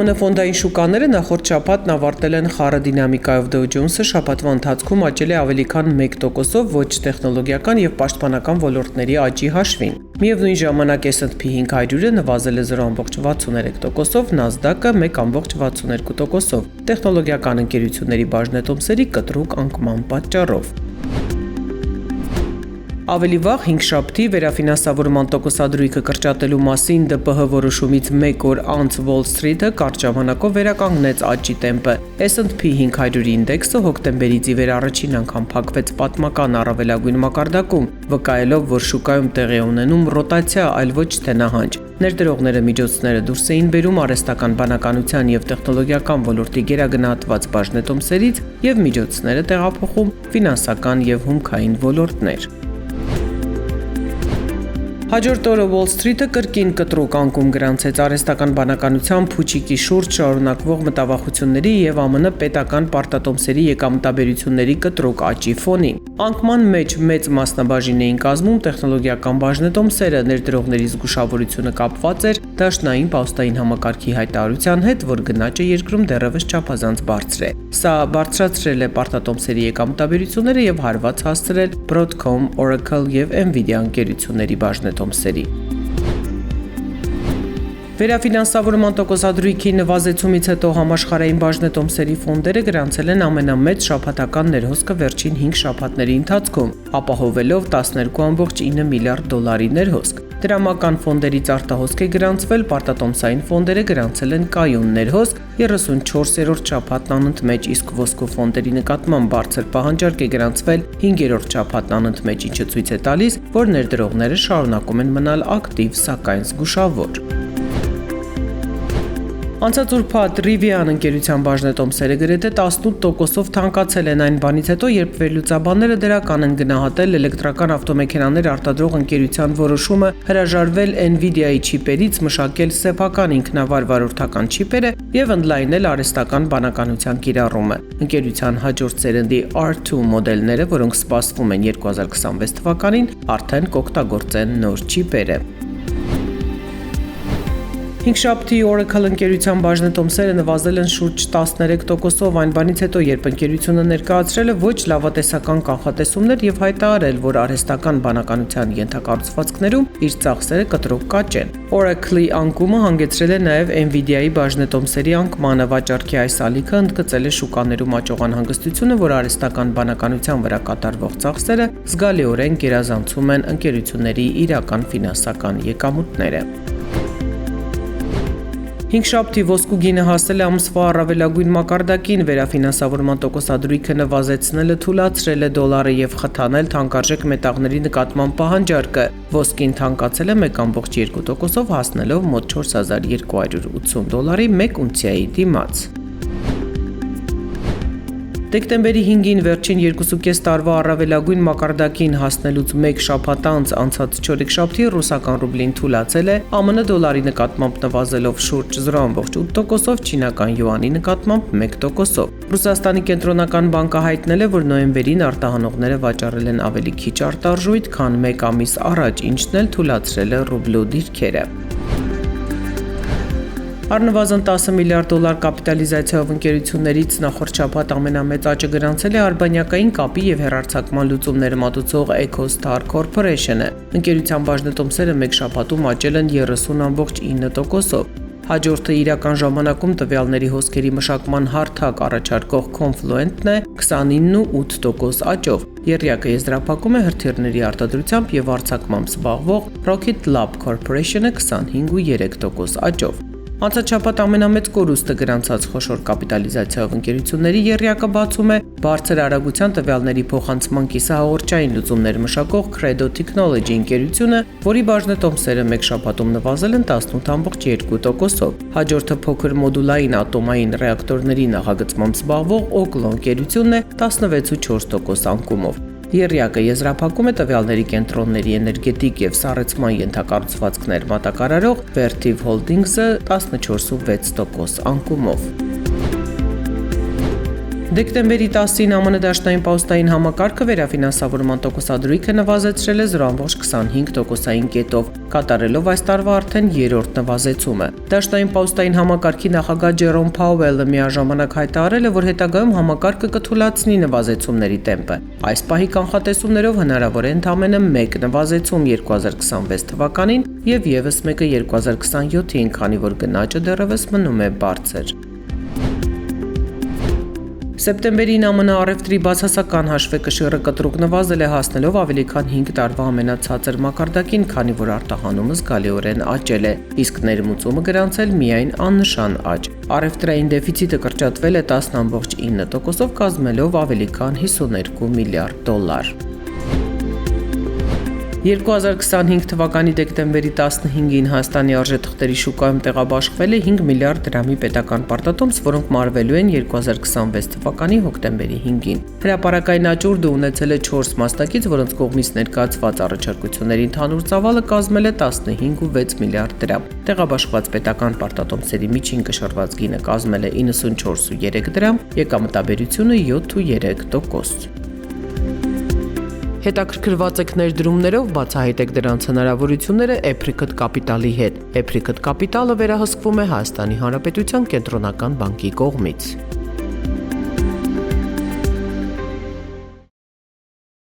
ԱՄՆ ֆոնդային շուկաները նախորդ շաբաթն ավարտել են խառը դինամիկայով Dow Jones-ը շաբաթվա ընթացքում աճել է ավելի քան 1%-ով ոչ տեխնոլոգիական եւ պաշտպանական ոլորտների աճի հաշվին։ Միևնույն ժամանակ S&P 500-ը նվազել է 0.63%-ով, NASDAQ-ը 1.62%-ով, տեխնոլոգիական ընկերությունների բաժնետոմսերի կտրուկ անկման պատճառով։ Ավելի վաղ 5 շաբթի վերաֆինանսավորման տոկոսադրույքը կրճատելու մասին ԴՊՀ որոշումից 1 օր անց Wall Street-ը կարճ ժամանակով վերականգնեց աճի տեմպը։ S&P 500 ինդեքսը հոկտեմբերից ի վեր առաջին անգամ փակվեց պատմական առավելագույն մակարդակում, վկայելով, որ շուկայում տեղի է ունենում ռոտացիա, այլ ոչ թե նահանջ։ Ներդրողները միջոցները դուրս էին բերում արհեստական բանականության եւ տեխնոլոգիական ոլորտի գերագնահատված բաժնետոմսերից եւ միջոցները տեղափոխում ֆինանսական եւ հումքային ոլորտներ։ Հաջորդ օրը Wall Street-ը կրկին կտրուկ անկում գրանցեց արհեստական բանականության փուչիկի շուրջ շարունակվող մտավախությունների եւ ԱՄՆ պետական պարտատոմսերի եկամտաբերությունների կտրուկ աճի ֆոնին։ Անկման մեջ մեծ մասնաբաժին էին կազմում տեխնոլոգիական բաժնետոմսերը, ներդրողների զգուշավորությունը կապված էր դաշնային պաուստային համակարգի հայտարարության հետ, որ գնաճը երկրում դեռևս չափազանց բարձր է։ Սա բարձրացրել է պարտատոմսերի եկամտաբերությունները եւ հարված հասցրել Broadcom, Oracle եւ Nvidia ընկերությունների բաժնետոմսերի։ Վերաֆինանսավորման տոկոսադրույքի նվազեցումից հետո համաշխարհային բաժնետոմսերի ֆոնդերը գրանցել են ամենամեծ շաբաթական ներհոսքը վերջին 5 շաբաթների ընթացքում, ապահովելով 12.9 միլիարդ դոլարի ներհոսք։ Դրամական ֆոնդերից արտահոսք է գրանցվել, պարտատոմսային ֆոնդերը գրանցել են կայուն ներհոսք 34-րդ շաբաթն անընդմեջ, իսկ ոսկու ֆոնդերի նկատմամբ բարձր պահանջարկ է գրանցվել 5-րդ շաբաթն անընդմեջ, ինչը ցույց է տալիս, որ ներդրողները շարունակում են մնալ ակտիվ, սակայն զգուշավոր։ Անցած ուրբաթ Rivian ընկերության բաժնետոմսերը գրեթե 18%-ով թանկացել են այն բանից հետո, երբ վերլուծաբանները դրական են գնահատել էլեկտրական ավտոմեքենաներ արտադրող ընկերության որոշումը հրաժարվել Nvidia-ի չիպերից, մշակել սեփական ինքնավար վարորդական չիպերը եւ ընդլայնել արհեստական բանականության կիրառումը։ Ընկերության հաջորդ սերնդի R2 մոդելները, որոնք սպասվում են 2026 թվականին, արդեն կօգտագործեն նոր չիպերը։ 5 շաբթի Oracle ընկերության բաժնետոմսերը նվազել են շուրջ 13%-ով այն բանից հետո, երբ ընկերությունը ներկայացրել է ոչ լավատեսական կանխատեսումներ եւ հայտարարել, որ արհեստական բանականության ենթակառուցվածքներում իր ծախսերը կտրուկ կաճեն։ Oracle-ի անկումը հանգեցրել է նաեւ Nvidia-ի բաժնետոմսերի անկմանը, վաճառքի այս ալիքը ընդգծել է շուկաներում աճող անհանգստությունը, որ արհեստական բանականության վրա կատարվող ծախսերը զգալիորեն գերազանցում են ընկերությունների իրական ֆինանսական եկամուտները։ 5 շաբթի ոսկու գինը հասել է ամսվա առավելագույն մակարդակին, վերաֆինանսավորման տոկոսադրույքը նվազեցնելը թուլացրել է դոլարը եւ խթանել թանկարժեք մետաղների նկատմամբ պահանջարկը։ Ոսկին թանկացել է 1.2%-ով, հասնելով մոտ 4280 դոլարի 1 ունցիայի դիմաց։ Դեկտեմբերի 5-ին վերջին 2.5 տարվա առավելագույն մակարդակին հասնելուց 1 շաբաթ անց անցած չորեքշաբթի ռուսական ռուբլին թուլացել է, ԱՄՆ դոլարի նկատմամբ նվազելով շուրջ 0.8%-ով, չինական յուանի նկատմամբ 1%-ով։ Ռուսաստանի կենտրոնական բանկը հայտնել է, որ նոյեմբերին արտահանողները վաճառել են ավելի քիչ արտարժույթ, քան 1 ամիս առաջ, ինչն էլ թուլացրել է ռուբլու դիրքերը։ Առնվազն 10 միլիարդ դոլար կապիտալիզացիայով ընկերություններից նախորդ շաբաթ ամենամեծ աճը գրանցել է արբանյակային կապի եւ հեռարձակման լուծումներ մատուցող EchoStar Corporation-ը։ Ընկերության բաժնետոմսերը մեկ շաբաթում աճել են 30.9%-ով։ Հաջորդը իրական ժամանակում տվյալների հոսքերի մշակման հարթակ առաջարկող Confluent-ն է 29.8% աճով։ Եռյակը եզրափակում է հրթիռների արտադրությամբ եւ արձակմամբ զբաղվող Rocket Lab Corporation-ը 25.3% աճով։ Անցած շաբաթ ամենամեծ կորուստը գրանցած խոշոր կապիտալիզացիայով ընկերությունների եռյակը բացում է բարձր արագության տվյալների փոխանցման կիսահաղորդչային լուծումներ մշակող Credo Technology ընկերությունը, որի բաժնետոմսերը մեկ շաբաթում նվազել են 18.2%-ով։ Հաջորդը փոքր մոդուլային ատոմային ռեակտորների նախագծմամբ զբաղվող Oklo ընկերությունն է 16.4% անկումով։ Եռյակը եզրափակում է տվյալների կենտրոնների էներգետիկ եւ սառեցման ենթակառուցվածքներ մատակարարող Vertiv Holdings-ը 14.6% անկումով։ Դեկտեմբերի 10-ին ԱՄՆ դաշնային պաուստային համակարգը վերաֆինանսավորման տոկոսադրույքը նվազեցրել է 0.25%-ային կետով, կատարելով այս տարվա արդեն երրորդ նվազեցումը։ Դաշնային պաուստային համակարգի նախագահ Ջերոմ Փաուելը միաժամանակ հայտարարել է, որ հետագայում համակարգը կթուլացնի նվազեցումների տեմպը։ Այս պահի կանխատեսումներով հնարավոր է ընդամենը մեկ նվազեցում 2026 թվականին եւ եւս մեկը 2027-ին, քանի որ գնաճը դեռևս մնում է բարձր։ Սեպտեմբերին ԱՄՆ առևտրի բացասական հաշվեկշիռը կտրուկ նվազել է, հասնելով ավելի քան 5 տարվա ամենացածր մակարդակին, քանի որ արտահանումը զգալիորեն աճել է, իսկ ներմուծումը գրանցել միայն աննշան աճ։ Առևտրային դեֆիցիտը կրճատվել է 10.9%-ով, կազմելով ավելի քան $52 միլիարդ։ 2025 թվականի դեկտեմբերի 15-ին Հայաստանի արժեթղթերի շուկայում տեղաբաշխվել է 5 միլիարդ դրամի պետական պարտատոմս, որոնք մարվելու են 2026 թվականի հոկտեմբերի 5-ին։ Հրապարակային աճուրդը ունեցել է 4 մասնակից, որոնց կողմից ներկայացված առաջարկությունների ընդհանուր ծավալը կազմել է 15.6 միլիարդ դրամ։ Տեղաբաշխված պետական պարտատոմսերի միջին կշռված գինը կազմել է 94.3 դրամ, եկամտաբերությունը 7.3%։ Հետաքրքրված եք ներդրումներով, բացահայտեք դրանց հնարավորությունները Apricot Capital-ի հետ։ Apricot Capital-ը վերահսկվում է Հայաստանի Հանրապետության կենտրոնական բանկի կողմից։